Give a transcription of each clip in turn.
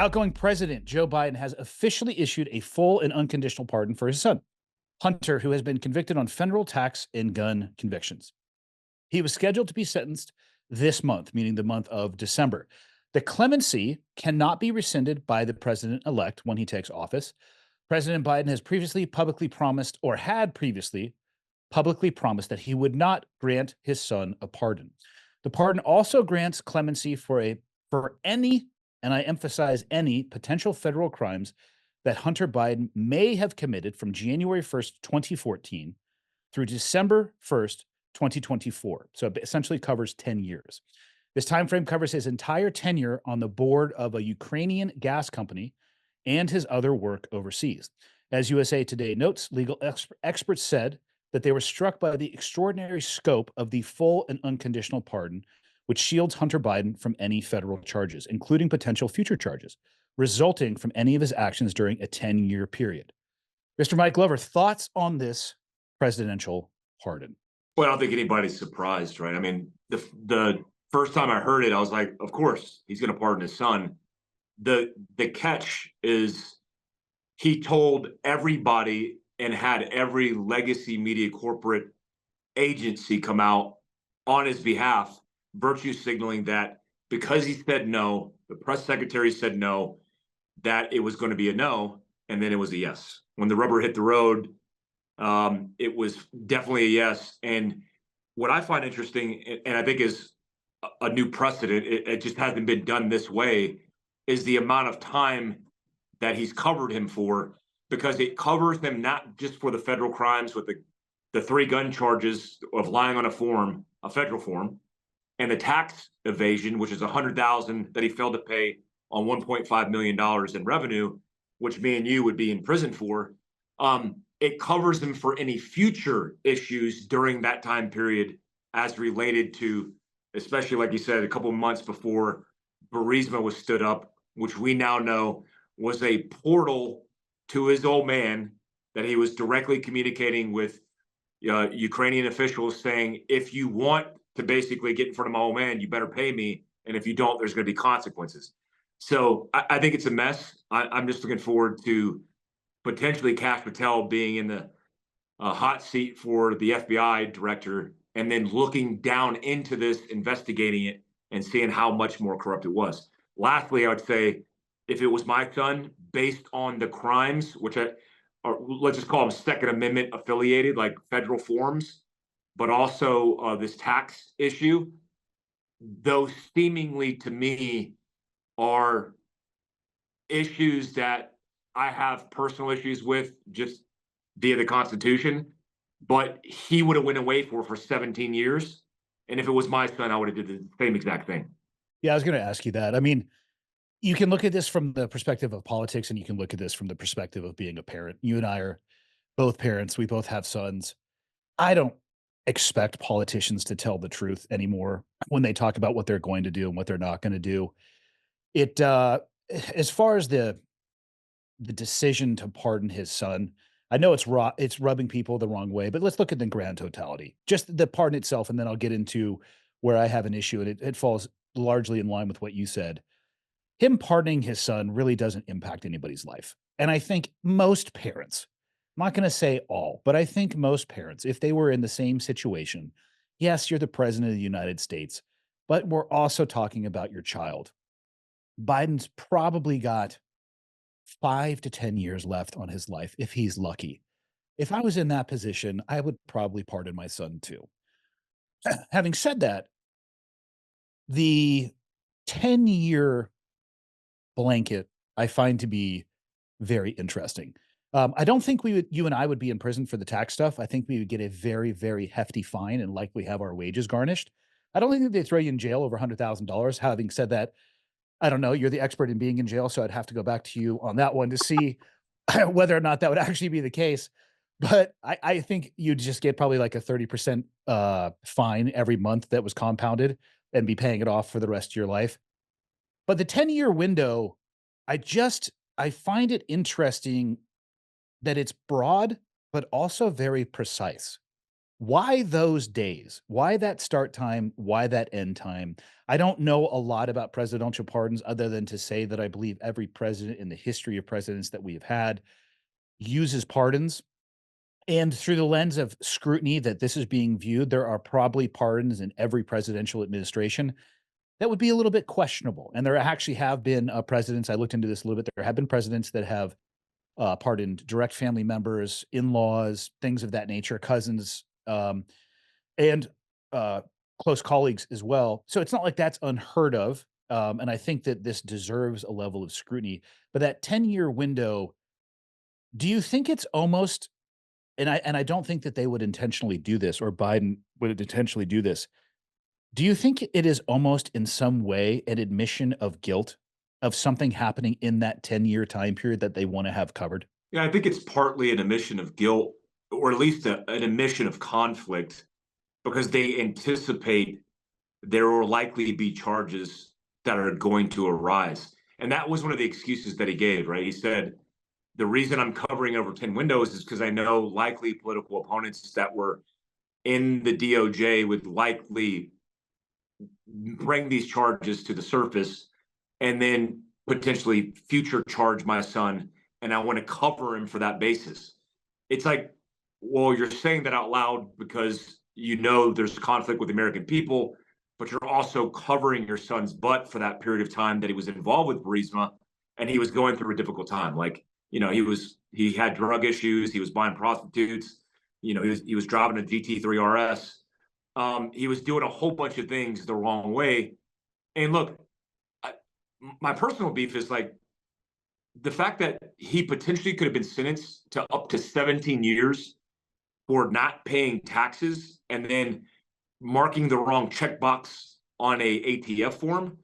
Outgoing President Joe Biden has officially issued a full and unconditional pardon for his son, Hunter, who has been convicted on federal tax and gun convictions. He was scheduled to be sentenced this month, meaning the month of December. The clemency cannot be rescinded by the president elect when he takes office. President Biden has previously publicly promised, or had previously publicly promised, that he would not grant his son a pardon. The pardon also grants clemency for any, and I emphasize any, potential federal crimes that Hunter Biden may have committed from January 1st, 2014 through December 1st, 2024. So it essentially covers 10 years. This time frame covers his entire tenure on the board of a Ukrainian gas company and his other work overseas. As USA Today notes, legal experts said that they were struck by the extraordinary scope of the full and unconditional pardon, which shields Hunter Biden from any federal charges, including potential future charges, resulting from any of his actions during a 10-year period. Mr. Mike Glover, thoughts on this presidential pardon? Well, I don't think anybody's surprised, right? I mean, the first time I heard it, I was like, of course, he's going to pardon his son. The catch is he told everybody and had every legacy media corporate agency come out on his behalf, virtue signaling that because he said no, the press secretary said no, that it was going to be a no, and then it was a yes. When the rubber hit the road, it was definitely a yes. And what I find interesting, and I think is a new precedent, it just hasn't been done this way, is the amount of time that he's covered him for, because it covers him not just for the federal crimes with the 3 gun charges of lying on a federal form, and the tax evasion, which is $100,000 that he failed to pay on $1.5 million in revenue, which me and you would be in prison for. It covers him for any future issues during that time period as related to, especially like you said, a couple of months before Burisma was stood up, which we now know was a portal to his old man, that he was directly communicating with Ukrainian officials saying, if you want to basically get in front of my old man, you better pay me. And if you don't, there's going to be consequences. So I think it's a mess. I'm just looking forward to potentially Kash Patel being in the hot seat for the FBI director, and then looking down into this, investigating it, and seeing how much more corrupt it was. Lastly, I would say, if it was my son, based on the crimes, which let's just call them Second Amendment affiliated, like federal forms, but also this tax issue, those seemingly to me are issues that I have personal issues with just via the Constitution, but he would have went away for 17 years. And if it was my son, I would have did the same exact thing. Yeah, I was going to ask you that. I mean, you can look at this from the perspective of politics, and you can look at this from the perspective of being a parent. You and I are both parents. We both have sons. I don't expect politicians to tell the truth anymore when they talk about what they're going to do and what they're not going to do. It as far as the decision to pardon his son, I know it's rubbing people the wrong way, but let's look at the grand totality, just the pardon itself, and then I'll get into where I have an issue, and it falls largely in line with what you said. Him pardoning his son really doesn't impact anybody's life. And I think most parents, I'm not going to say all, but I think most parents, if they were in the same situation, yes, you're the president of the United States, but we're also talking about your child. Biden's probably got 5 to 10 years left on his life if he's lucky. If I was in that position, I would probably pardon my son too. Having said that, the 10-year blanket I find to be very interesting. I don't think you and I would be in prison for the tax stuff. I think we would get a very, very hefty fine and likely have our wages garnished. I don't think that they throw you in jail over $100,000. Having said that, I don't know. You're the expert in being in jail, so I'd have to go back to you on that one to see whether or not that would actually be the case. But I think you'd just get probably like a 30% fine every month that was compounded and be paying it off for the rest of your life. But the 10-year window, I find it interesting that it's broad, but also very precise. Why those days? Why that start time? Why that end time? I don't know a lot about presidential pardons other than to say that I believe every president in the history of presidents that we have had uses pardons. And through the lens of scrutiny that this is being viewed, there are probably pardons in every presidential administration that would be a little bit questionable. And there actually have been presidents, I looked into this a little bit, there have been presidents that have pardoned direct family members, in-laws, things of that nature, cousins, and uh, close colleagues as well. So it's not like that's unheard of. And I think that this deserves a level of scrutiny. But that 10-year window, do you think it's almost, and I don't think that they would intentionally do this, or Biden would intentionally do this. Do you think it is almost in some way an admission of guilt of something happening in that 10-year time period that they want to have covered? Yeah, I think it's partly an admission of guilt, or at least an admission of conflict, because they anticipate there will likely be charges that are going to arise. And that was one of the excuses that he gave, right? He said, the reason I'm covering over 10 windows is because I know likely political opponents that were in the DOJ would likely bring these charges to the surface and then potentially future charge my son. And I want to cover him for that basis. It's like, well, you're saying that out loud because you know there's conflict with the American people, but you're also covering your son's butt for that period of time that he was involved with Burisma, and he was going through a difficult time. Like, he had drug issues, he was buying prostitutes, he was driving a GT3 RS. He was doing a whole bunch of things the wrong way. And look, my personal beef is like the fact that he potentially could have been sentenced to up to 17 years for not paying taxes and then marking the wrong checkbox on a ATF form.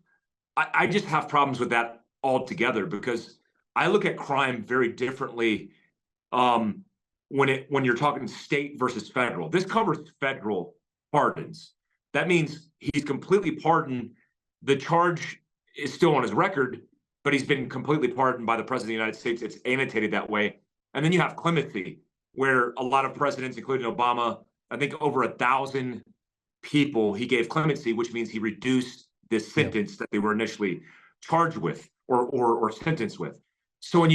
I just have problems with that altogether, because I look at crime very differently when you're talking state versus federal. This covers federal pardons. That means he's completely pardoned. The charge is still on his record, but he's been completely pardoned by the president of the United States. It's annotated that way. And then you have clemency, where a lot of presidents, including Obama, I think over 1,000 people he gave clemency, which means he reduced the sentence that they were initially charged with or sentenced with. So when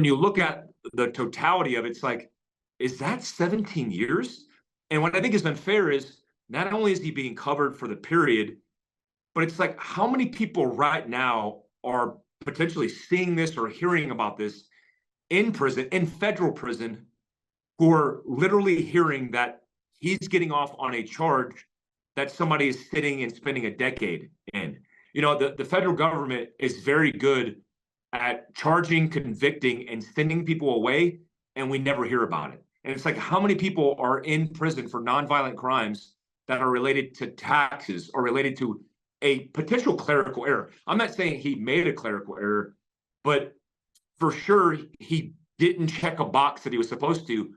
you look at the totality of it, it's like, is that 17 years? And what I think is unfair is not only is he being covered for the period, but it's like, how many people right now are potentially seeing this or hearing about this in prison, in federal prison, who are literally hearing that he's getting off on a charge that somebody is sitting and spending a decade in. The federal government is very good at charging, convicting, and sending people away, and we never hear about it. And it's like, how many people are in prison for nonviolent crimes that are related to taxes or related to a potential clerical error? I'm not saying he made a clerical error, but for sure he didn't check a box that he was supposed to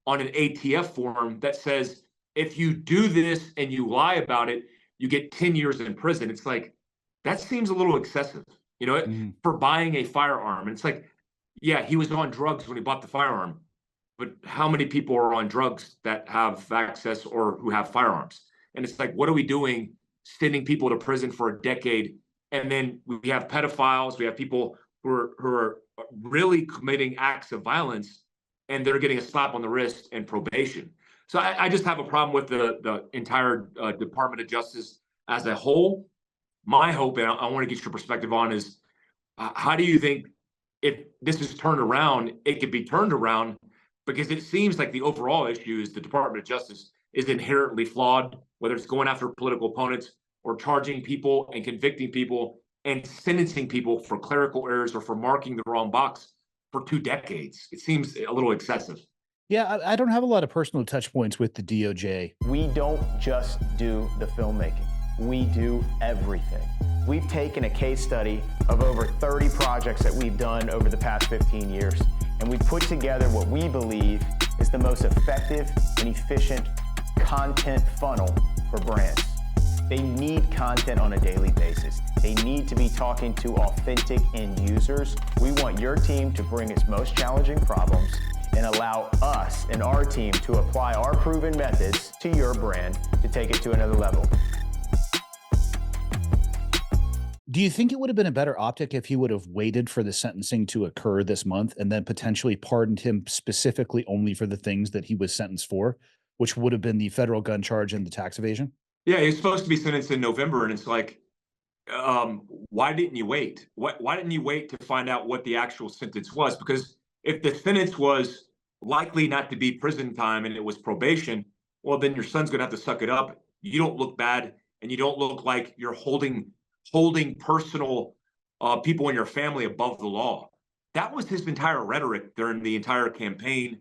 on an ATF form that says, if you do this and you lie about it, you get 10 years in prison. It's like, that seems a little excessive, for buying a firearm. And it's like, yeah, he was on drugs when he bought the firearm, but how many people are on drugs that have access or who have firearms? And it's like, what are we doing sending people to prison for a decade? And then we have pedophiles, we have people who are really committing acts of violence, and they're getting a slap on the wrist and probation. So I just have a problem with the entire Department of Justice as a whole. My hope, and I want to get your perspective on, is how do you think, if this is turned around, it could be turned around? Because it seems like the overall issue is the Department of Justice is inherently flawed, whether it's going after political opponents or charging people and convicting people and sentencing people for clerical errors or for marking the wrong box for 2 decades. It seems a little excessive. Yeah, I don't have a lot of personal touch points with the DOJ. We don't just do the filmmaking. We do everything. We've taken a case study of over 30 projects that we've done over the past 15 years, and we put together what we believe is the most effective and efficient content funnel for brands. They need content on a daily basis. They need to be talking to authentic end users. We want your team to bring its most challenging problems and and allow us and our team to apply our proven methods to your brand to take it to another level. Do you think it would have been a better optic if he would have waited for the sentencing to occur this month and then potentially pardoned him specifically only for the things that he was sentenced for, which would have been the federal gun charge and the tax evasion? Yeah, he's supposed to be sentenced in November, and it's like, why didn't you wait? Why didn't you wait to find out what the actual sentence was? Because if the sentence was likely not to be prison time and it was probation, well, then your son's gonna have to suck it up. You don't look bad, and you don't look like you're holding personal people in your family above the law. That was his entire rhetoric during the entire campaign.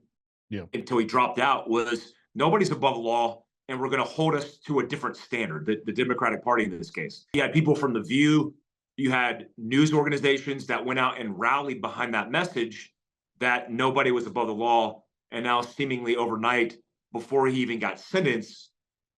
Yeah. Until he dropped out, was nobody's above the law, and we're going to hold us to a different standard, the Democratic Party in this case. You had people from The View, you had news organizations that went out and rallied behind that message that nobody was above the law, and now seemingly overnight, before he even got sentenced,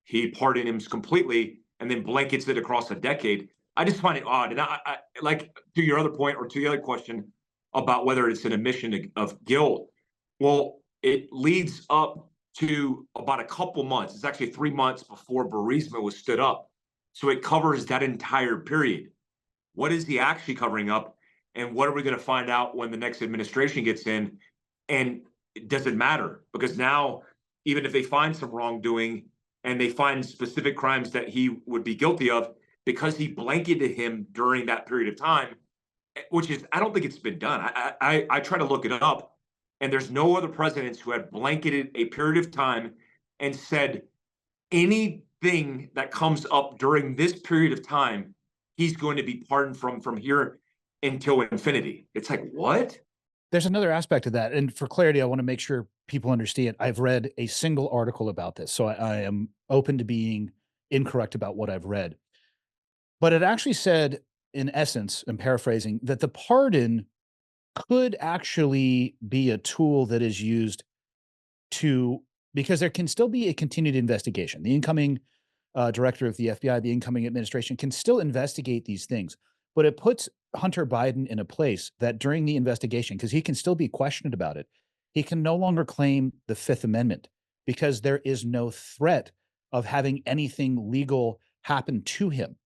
he pardoned him completely and then blankets it across a decade. I just find it odd. And I like, to your other point, or to the other question about whether it's an admission of guilt. Well, it leads up to about a couple months. It's actually 3 months before Burisma was stood up. So it covers that entire period. What is he actually covering up? And what are we going to find out when the next administration gets in? And it doesn't matter, because now, even if they find some wrongdoing and they find specific crimes that he would be guilty of, because he blanketed him during that period of time, which is, I don't think it's been done. I try to look it up, and there's no other presidents who have blanketed a period of time and said anything that comes up during this period of time, he's going to be pardoned from here until infinity. It's like, what? There's another aspect of that. And for clarity, I want to make sure people understand. I've read a single article about this, so I am open to being incorrect about what I've read. But it actually said, in essence, I'm paraphrasing, that the pardon could actually be a tool that is used to, because there can still be a continued investigation. The incoming director of the FBI, the incoming administration can still investigate these things, but it puts Hunter Biden in a place that during the investigation, because he can still be questioned about it, he can no longer claim the Fifth Amendment because there is no threat of having anything legal happen to him.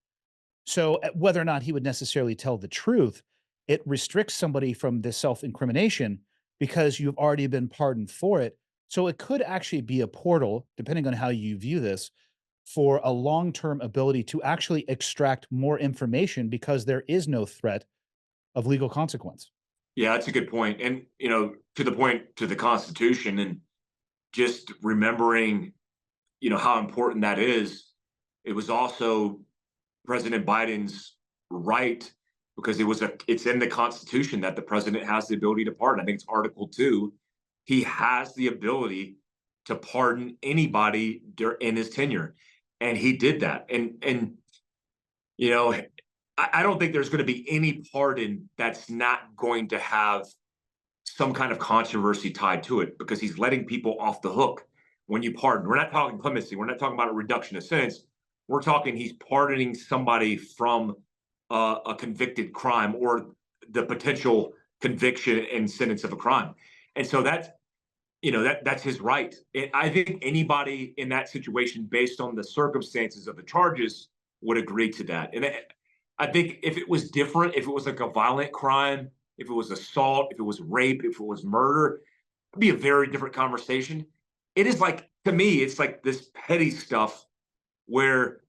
So whether or not he would necessarily tell the truth, it restricts somebody from this self-incrimination because you've already been pardoned for it. So it could actually be a portal, depending on how you view this, for a long-term ability to actually extract more information because there is no threat of legal consequence. Yeah, that's a good point. And, to the point to the Constitution, and just remembering, how important that is. It was also President Biden's right, because it's in the Constitution that the president has the ability to pardon. I think it's Article 2. He has the ability to pardon anybody in his tenure, and he did that. And I don't think there's going to be any pardon that's not going to have some kind of controversy tied to it, because he's letting people off the hook when you pardon. We're not talking clemency. We're not talking about a reduction of sentence. We're talking he's pardoning somebody from a convicted crime, or the potential conviction and sentence of a crime. And so that's his right. I think anybody in that situation, based on the circumstances of the charges, would agree to that. And I think if it was different, if it was like a violent crime, if it was assault, if it was rape, if it was murder, it'd be a very different conversation. It is like, to me, it's like this petty stuff where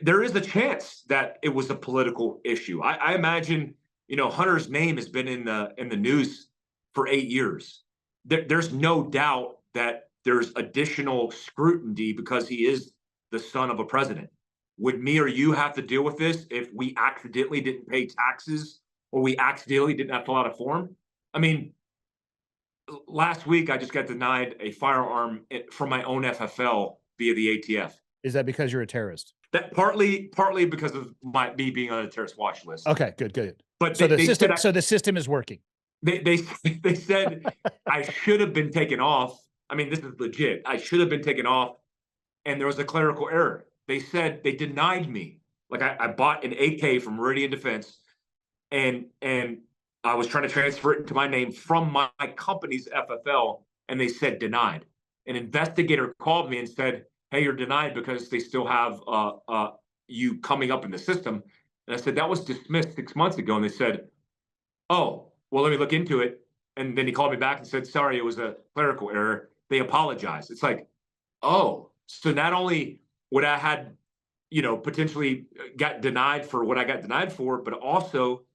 there is a chance that it was a political issue. I imagine, Hunter's name has been in the news for 8 years. There's no doubt that there's additional scrutiny because he is the son of a president. Would me or you have to deal with this if we accidentally didn't pay taxes, or we accidentally didn't have to fill out a form? I mean, last week I just got denied a firearm from my own FFL via the ATF. Is that because you're a terrorist? That partly because of me being on a terrorist watch list. Okay, good. But so the system is working. They said I should have been taken off. I mean, this is legit. I should have been taken off, and there was a clerical error. They said they denied me. Like, I bought an AK from Meridian Defense, and I was trying to transfer it into my name from my company's FFL, and they said denied. An investigator called me and said, "Hey, you're denied because they still have you coming up in the system." And I said, "That was dismissed 6 months ago." And they said, "Oh, well, let me look into it." And then he called me back and said, "Sorry, it was a clerical error. They apologized." It's like, oh, so not only would I had, potentially got denied for what I got denied for, but also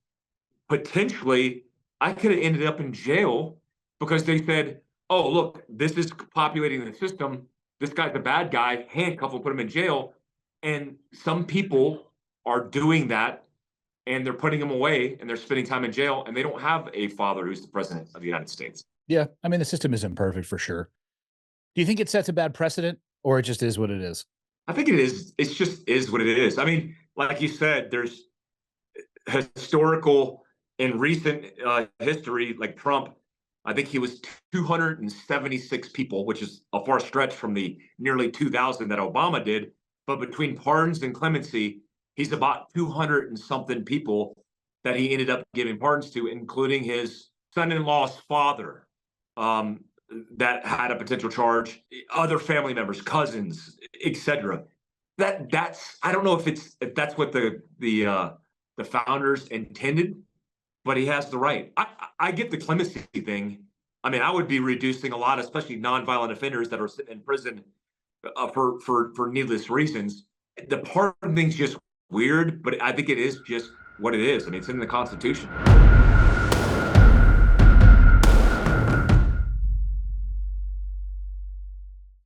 potentially I could have ended up in jail because they said, "Oh, look, this is populating the system. This guy's a bad guy. Handcuff him, put him in jail." And some people are doing that, and they're putting him away, and they're spending time in jail, and they don't have a father who's the president of the United States. Yeah, I mean, the system is imperfect for sure. Do you think it sets a bad precedent, or it just is what it is? I think it is. It's just is what it is. I mean, like you said, there's historical in recent history, like Trump. I think he was 276 people, which is a far stretch from the nearly 2,000 that Obama did. But between pardons and clemency, he's about 200 and something people that he ended up giving pardons to, including his son-in-law's father, um, that had a potential charge, other family members, cousins, etc. That's I don't know if that's what the founders intended, but he has the right. I get the clemency thing. I mean, I would be reducing a lot, especially nonviolent offenders that are sitting in prison for needless reasons. The pardon thing's just weird, but I think it is just what it is. I mean, it's in the Constitution.